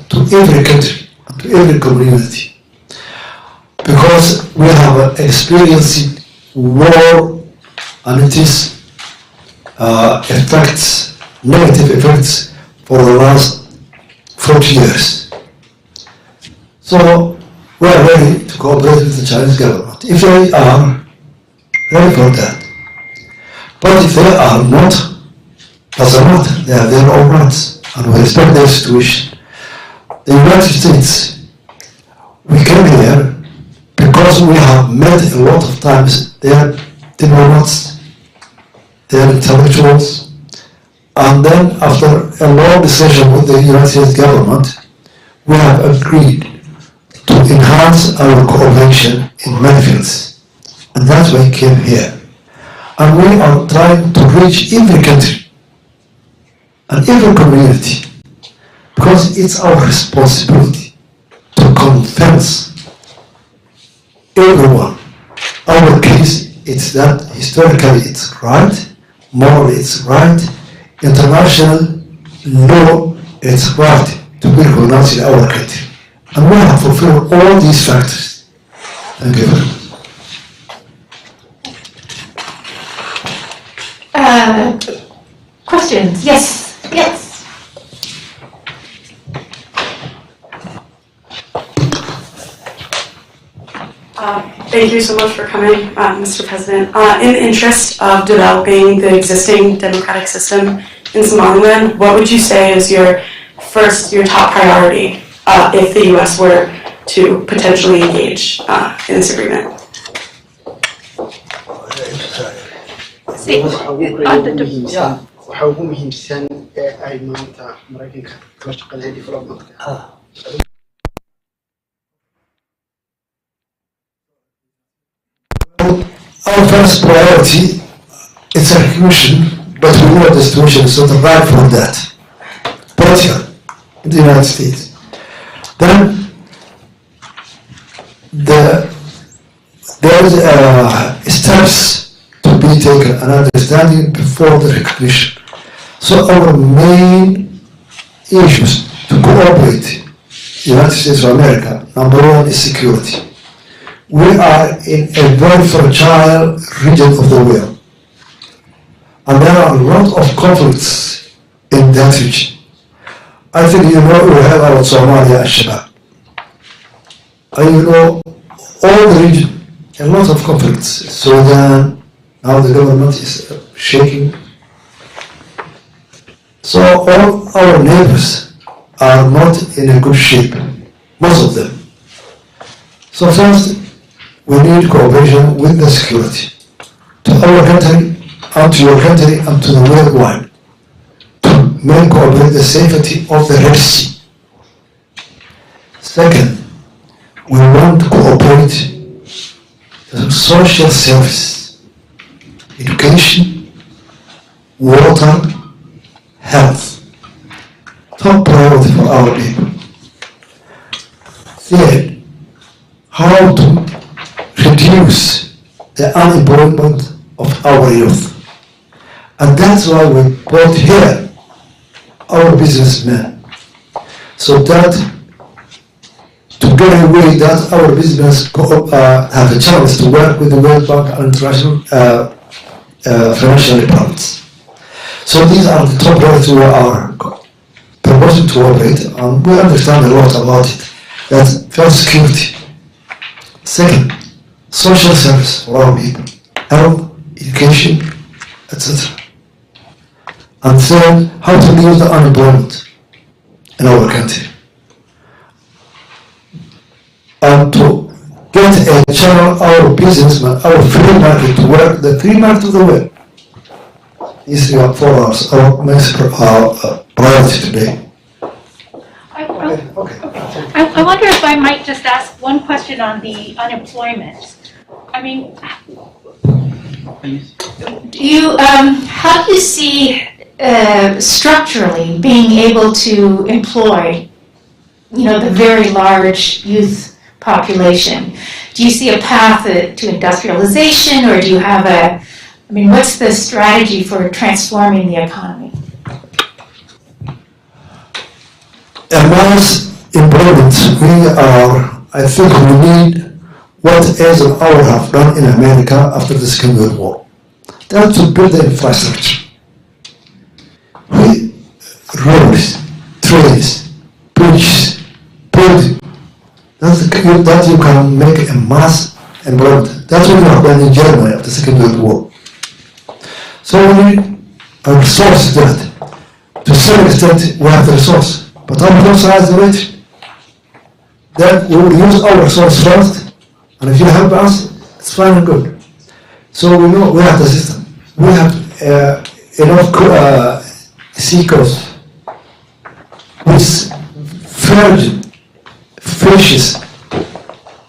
to every country, to every community, because we have experienced war and its effects, negative effects, for the last 40 years. So we are ready to cooperate with the Chinese government if they are ready for that. But if they are not, doesn't matter. They have their own rights, and we respect their situation. The United States, we came here because we have met a lot of times their diplomats, their intellectuals, and then after a long discussion with the United States government, we have agreed to enhance our cooperation in many fields. And that's why we came here. And we are trying to reach every country and every community, because it's our responsibility to convince everyone. Our case, it's that historically it's right, morally it's right, international law it's right to be recognized in our country. And we have fulfilled all these factors. Thank you very much. Questions? Yes. Yes. Thank you so much for coming, Mr. President. In the interest of developing the existing democratic system in Somaliland, what would you say is your top priority if the U.S. were to potentially engage in this agreement? waxa ugu muhiimsan ee ay maanta Mareykanka ka shaqeynayaan development-ka. Our first priority is recognition, but we know the situation is not right for that. Political in the United States. Then there is steps to be taken and understanding before the recognition. So our main issues to cooperate the United States of America, number one is security. We are in a very fragile region of the world, and there are a lot of conflicts in that region. I think you know we have about Somalia and Shabab. And you know all the region, a lot of conflicts. Sudan, now the government is shaking. So all our neighbors are not in a good shape, most of them. So first, we need cooperation with the security to our country, and to your country, and to the worldwide, to make cooperate the safety of the Red Sea. Second, we want to cooperate the social service, education, water, health, top priority for our people. Third, how to reduce the unemployment of our youth. And that's why we brought here our businessmen, so that to get away that our business have a chance to work with the World Bank and international financial departments. So these are the top priorities we are proposing to operate, and we understand a lot about it. That's first, security. Second, social service for our people, health, education, etc. And third, how to reduce the unemployment in our country. And to get a channel, our businessmen, our free market to work, the free market of the world. These are for us, our priority today. I wonder if I might just ask one question on the unemployment. I mean, how do you see structurally being able to employ, the very large youth population? Do you see a path to industrialization, or do you have what's the strategy for transforming the economy? Amongst employment, I think we need what Asia and our have done in America after the Second World War. That's to build the infrastructure. Roads, trains, bridges, building. That you can make a mass employment. That's what we have done in Germany after the Second World War. So we need a resource to that. To some extent, we have the resource, but our resource has the rate. Then we will use our resource first, and if you help us, it's fine and good. So we know we have the system. We have enough sea coast with virgin fishes,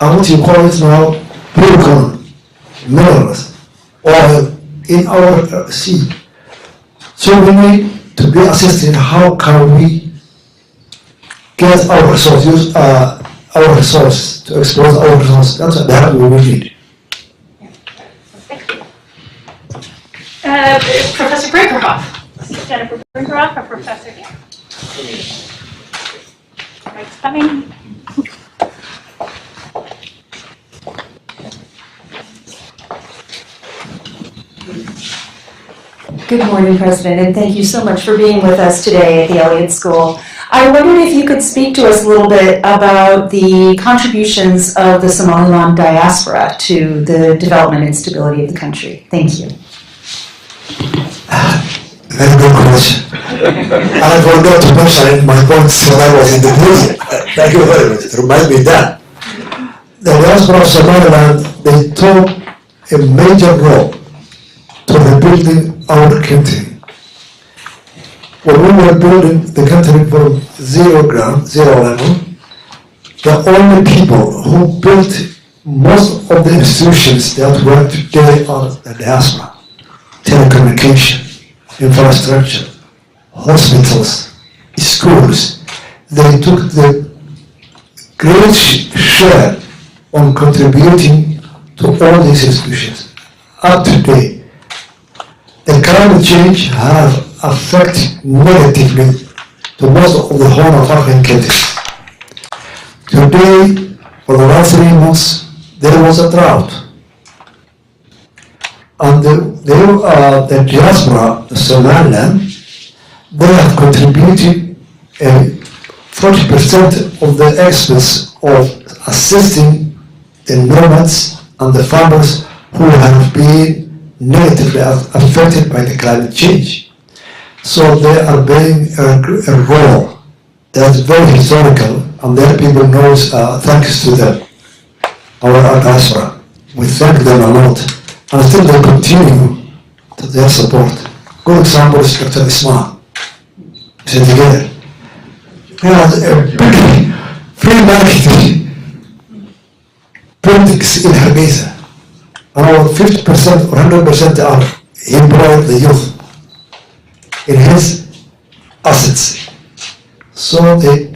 and what you call it now, blue minerals, oil in our sea. So we need to be assisted. How can we get our resource, use our resource to exploit our resource? That's what we need. Professor Brinkerhoff. Jennifer Brinkerhoff, a professor here. Mike's coming. Good morning, President, and thank you so much for being with us today at the Elliott School. I wondered if you could speak to us a little bit about the contributions of the Somaliland diaspora to the development and stability of the country. Thank you. Very good question. I forgot to mention my points when I was in the meeting. Thank you very much. Remind me that. The diaspora of Somaliland, they took a major role to rebuilding our country. When we were building the country from zero level, the only people who built most of the institutions that work today are the diaspora. Telecommunication, infrastructure, hospitals, schools. They took the great share on contributing to all these institutions. Up to date, the climate change has affected negatively to most of the Horn of African countries. Today, for the last 3 months, there was a drought. And the diaspora, the Somaliland, they have contributed 40% of the expense of assisting the nomads and the farmers who have been negatively affected by the climate change. So they are playing a role that's very historical, and their people knows thanks to them, our diaspora. We thank them a lot. And still they continue to their support. Good example is Dr. Ismail. Sit together. He has a big free marketing politics in Hargeisa. Around 50% or 100% are employed the youth in his assets. So they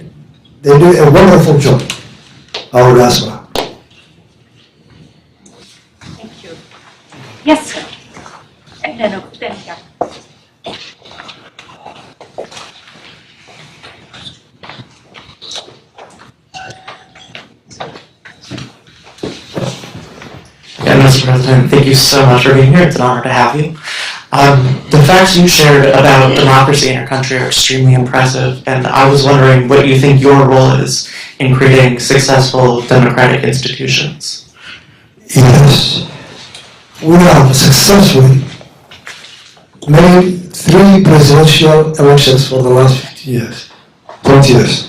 do a wonderful job, our diaspora. Yes, sir. And then here. Yeah, Mr. President, thank you so much for being here. It's an honor to have you. The facts you shared about democracy in your country are extremely impressive, and I was wondering what you think your role is in creating successful democratic institutions. Yes. We have successfully made 3 presidential elections for the last 20 years.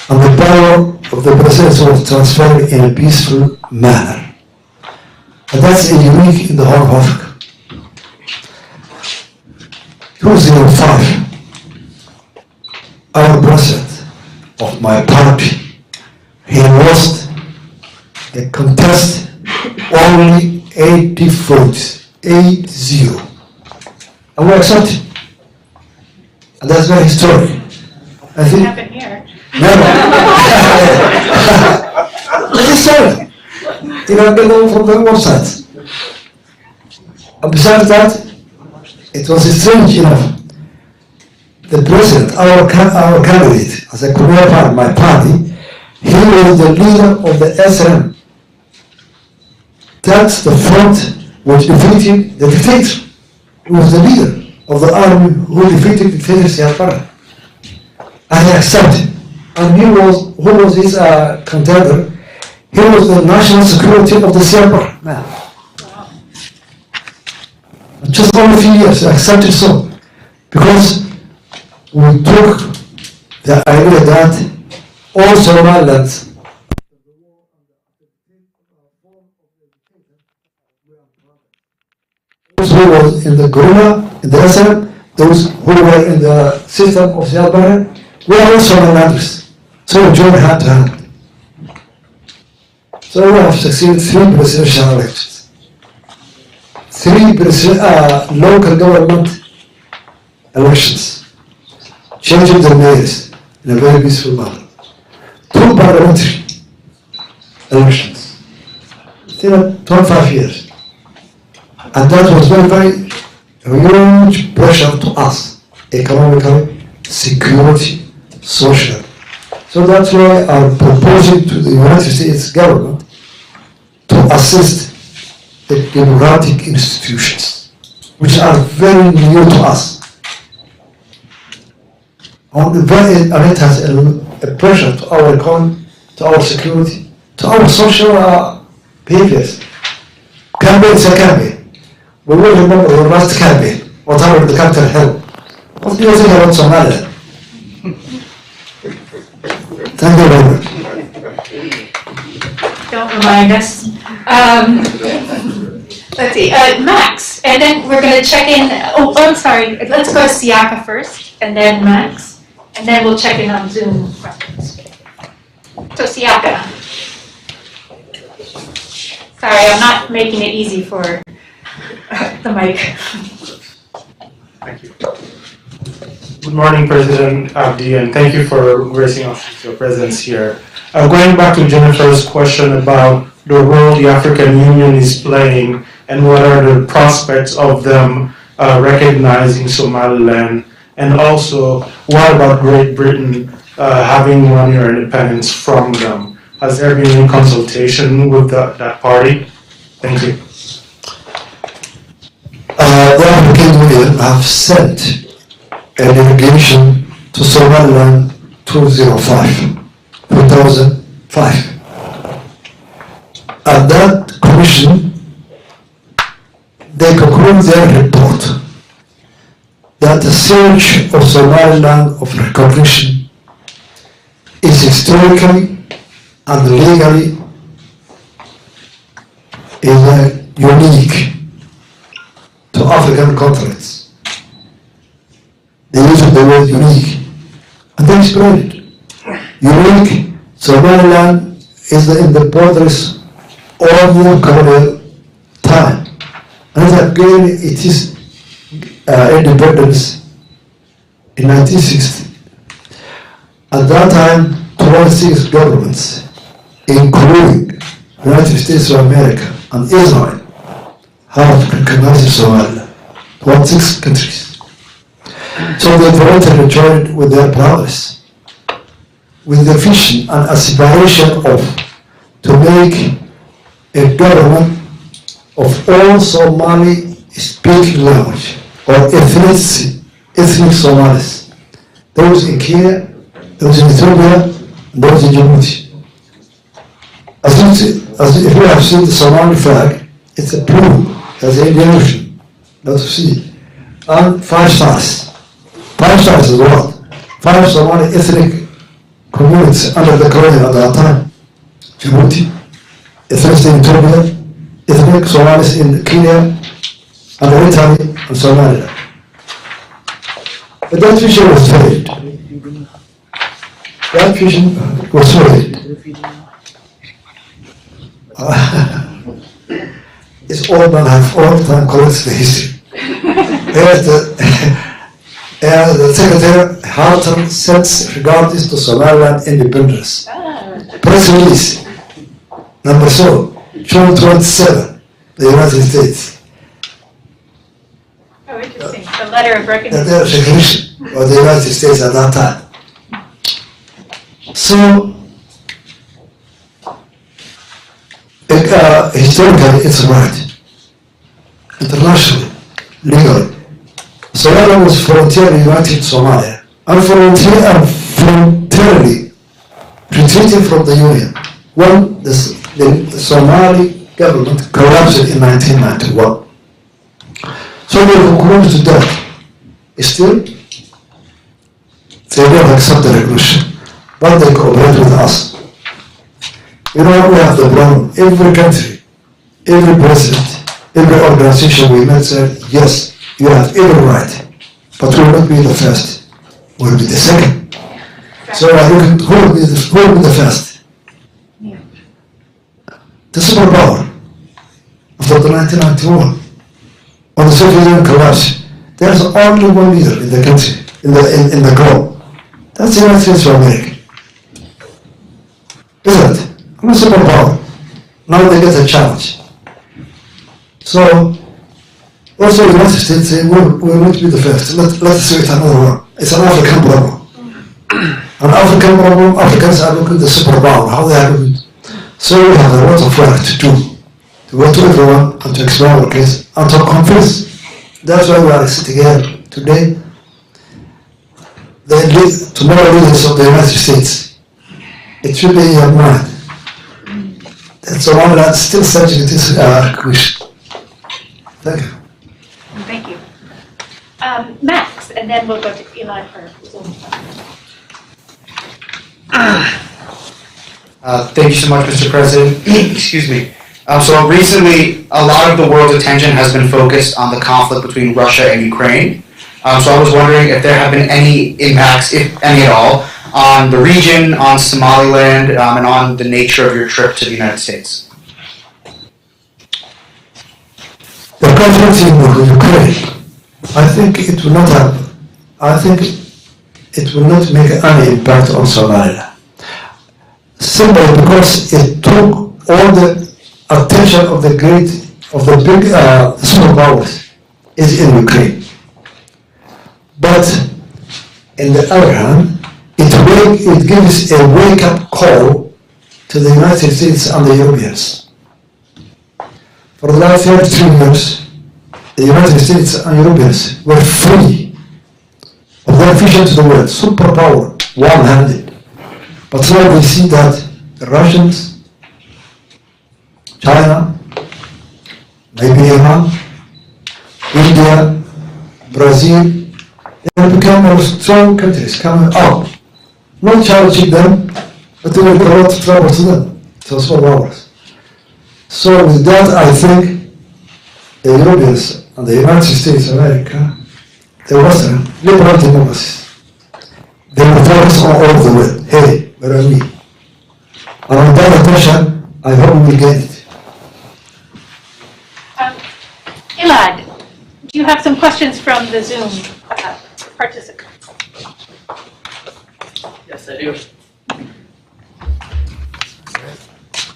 And the power of the president was transferred in a peaceful manner. And that's unique in the whole of Africa. 2005, our president of my party, he lost the contest only 80 votes, 80. And we accept it. And that's very historic. I think. Happen here. Never. It's historic. You know, get them from the website. And besides that, it was strange enough. the president, our candidate, as a career part, my party, he was the leader of the SNM. That's the front which defeated the dictator. He was the leader of the army who defeated dictator Siad Barre. And he accepted. And who was his contender? He was the national security of the Siad Barre man. Just only a few years, accepted so. Because we took the idea that all Somaliland those who were in the guerrilla, in the SNM, those who were in the system of Siad Barre, we are all Somalilanders. So we joined hand to hand. So we have succeeded 3 presidential elections. 3 local government elections, changing the mayors in a very peaceful manner. 2 parliamentary elections, still 25 years. And that was very huge pressure to us, economically, security, social. So that's why I'm proposing to the United States government to assist the democratic institutions, which are very new to us. And it has a pressure to our economy, to our security, to our social behaviors. Campaign is a campaign. We will remember the last campaign, whatever the capital held. What do you think about Somaliland? Thank you very much. Don't remind us. Let's see, Max, and then we're going to check in. Oh, I'm sorry. Let's go to Siaka first, and then Max, and then we'll check in on Zoom questions. So Siaka. Sorry, I'm not making it easy for the mic. Thank you. Good morning, President Abdi, and thank you for gracing us with your presence here. Going back to Jennifer's question about the role the African Union is playing and what are the prospects of them recognizing Somaliland, and also what about Great Britain having won your independence from them? Has there been any consultation with that party? Thank you. The African Union have sent a delegation to Somaliland 2005. And that commission, they conclude their report that the search of Somaliland of recognition is historically and legally unique to African continents. They use the word unique, and they explain it. Unique, Somaliland is in the borders of the colonial time. And again, it is independence in 1960. At that time, 26 governments, including the United States of America and Israel, have recognized Somaliland. 26 countries. So they voluntarily joined with their brothers, with the vision and aspiration to make a government of all Somali speaking language or ethnic Somalis. Those in Kenya, those in Ethiopia, and those in Djibouti. As if you have seen the Somali flag, it's a blue, as the Indian Ocean, not to see. And 5 stars. 5 stars is what? 5 Somali ethnic communities under the colony at that time. Djibouti, ethnic in Ethiopia, ethnic Somalis in Kenya, and Italy and Somaliland. But that vision was failed. That vision was failed. It's all man have all the time collects the history. The Secretary Harton sends regards to Somaliland independence. Press release number June 27, the United States. Oh, interesting. The letter of recognition. The recognition. or the United States at that time. So, historically, it's right. Internationally, legally. Somalia was voluntarily united to Somalia, and voluntarily retreating from the Union when the Somali government collapsed in 1991. So we are close to that. Still, they don't accept the revolution, but they cooperate with us. You know, we have the problem. Every country, every president, every organization we met said, yes, you have every right, but we will not be the first. We will be the second. So I look at who will be the first? The superpower after the 1991. When the Soviet Union collapsed, there's only one leader in the country, in the globe. That's the United States of America. Isn't it? I'm a superpower. Now they get a challenge. So, also the United States say, we'll not be the first. Let's say it another one. It's an African problem. An African problem, Africans are looking at the superpower, how they are looking. So we have a lot of work to do. To go to everyone and to explain our case and to confess. That's why we are sitting here today. Tomorrow leaders of the United States. It should be in your mind. That's the one that's still subject to this question. Thank you. Thank you. Max, and then we'll go to Eli for Zoom. Thank you so much, Mr. President. Excuse me. So recently, a lot of the world's attention has been focused on the conflict between Russia and Ukraine. So I was wondering if there have been any impacts, if any at all, on the region, on Somaliland, and on the nature of your trip to the United States. The conflict in Ukraine, I think it will not have, I think it will not make any impact on Somaliland. Simply because it took all the attention of the big superpowers is in Ukraine. But in the other hand, it gives a wake-up call to the United States and the Europeans. For the last 32 years, the United States and Europeans were free of their vision to the world, superpower, one-handed. But now we see that the Russians, China, maybe Iran, India, Brazil, they have become strong countries coming up. Not challenging them, but they will bring a lot of trouble to them, to small powers. So with that, I think the Europeans and the United States of America, the Western liberal democracies, they will focus on all of the world. Hey, where are we? And on that attention, I hope we will get it. Elad, do you have some questions from the Zoom participants? Yes, I do.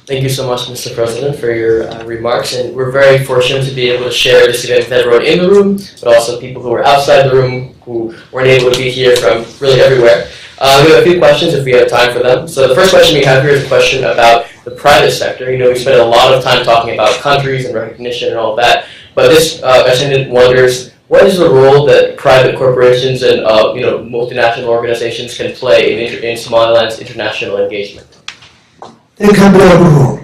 Thank you so much, Mr. President, for your remarks, and we're very fortunate to be able to share this event with everyone in the room, but also people who are outside the room who weren't able to be here from really everywhere. We have a few questions if we have time for them. So the first question we have here is a question about the private sector. You know, we spent a lot of time talking about countries and recognition and all of that, but this attendant wonders, what is the role that private corporations and multinational organizations can play in Somaliland's international engagement? They can play a good role.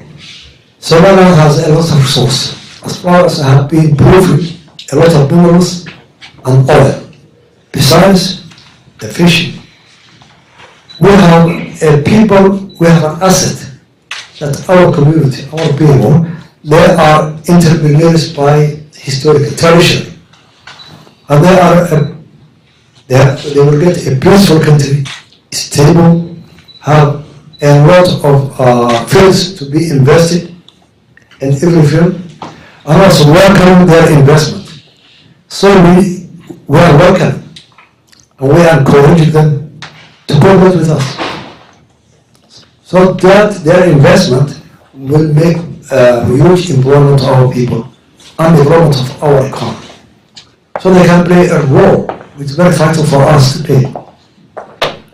Somaliland has a lot of resources. As far as I have been proven, a lot of minerals and oil. Besides the fishing, we have an asset that our community, our people, they are intermediaries by historical tradition. And they will get a peaceful country, stable, have a lot of fields to be invested in every field, and also welcome their investment. So we are welcome, and we are encouraging them to cooperate with us. So that their investment will make huge employment of our people and development of our economy. So they can play a role, It's very vital for us to pay.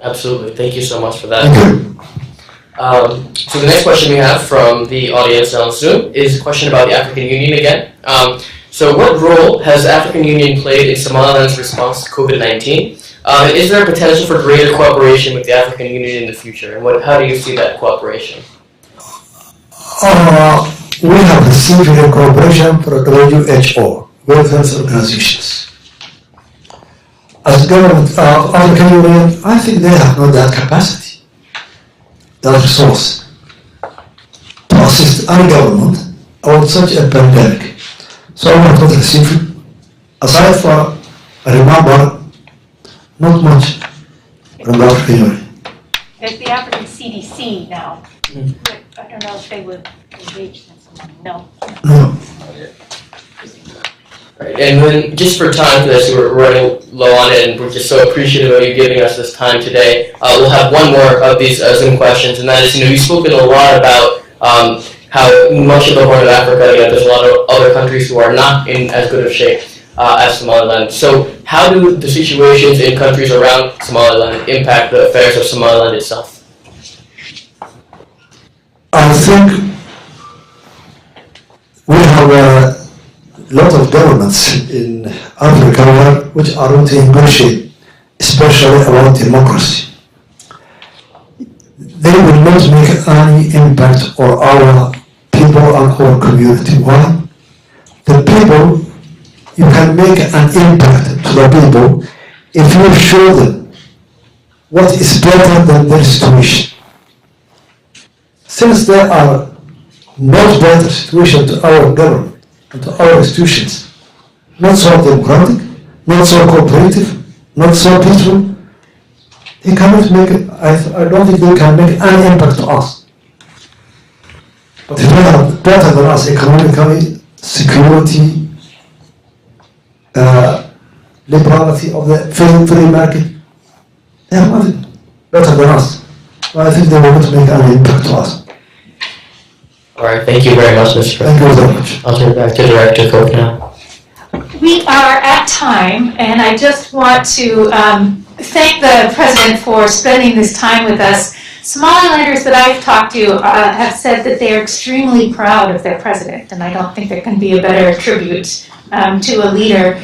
Absolutely. Thank you so much for that. Thank you. So the next question we have from the audience on Zoom is a question about the African Union again. So what role has the African Union played in Somaliland's response to COVID-19? Is there a potential for greater cooperation with the African Union in the future? And how do you see that cooperation? We have received cooperation from WHO, World Health Organizations. As the government of African Union, I think they have not that capacity, that resource, to assist any government about such a pandemic. So we have not received, aside from, I remember, not much from the African Union. There's the African CDC now. I don't know if they would engage in something. No. No. Right. And then, just for time for this, we're running low on it, and we're just so appreciative of you giving us this time today. We'll have one more of these Zoom questions, and that is, you've spoken a lot about how much of the Horn of Africa, there's a lot of other countries who are not in as good of shape as Somaliland. So how do the situations in countries around Somaliland impact the affairs of Somaliland itself? I think we have a lot of governments in Africa which are not in good shape, especially about democracy. They will not make any impact on our people and our community. Why? The people, you can make an impact to the people if you show them what is better than their situation. Since there are not better situation to our government and to our institutions, not so democratic, not so cooperative, not so peaceful, they cannot make it, I don't think they can make any impact to us. But if they are better than us economically, security, liberality of the free market, they are nothing better than us. But I think they will not make any impact to us. All right, thank you very much, Mr. President. Thank you very much. I'll turn it back to Director Cook now. We are at time, and I just want to thank the President for spending this time with us. Somalilanders that I've talked to have said that they are extremely proud of their President, and I don't think there can be a better tribute to a leader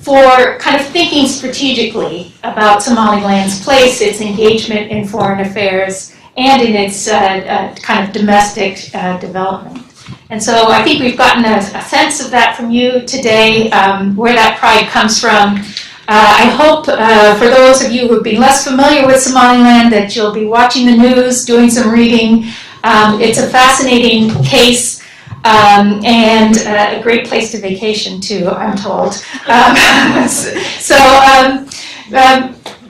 for kind of thinking strategically about Somaliland's place, its engagement in foreign affairs, and in its kind of domestic development. And so I think we've gotten a sense of that from you today, where that pride comes from. I hope for those of you who've been less familiar with Somaliland that you'll be watching the news, doing some reading. It's a fascinating case and a great place to vacation too, I'm told.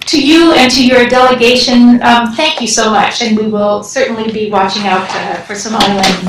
To you and to your delegation, thank you so much, and we will certainly be watching out for Somaliland.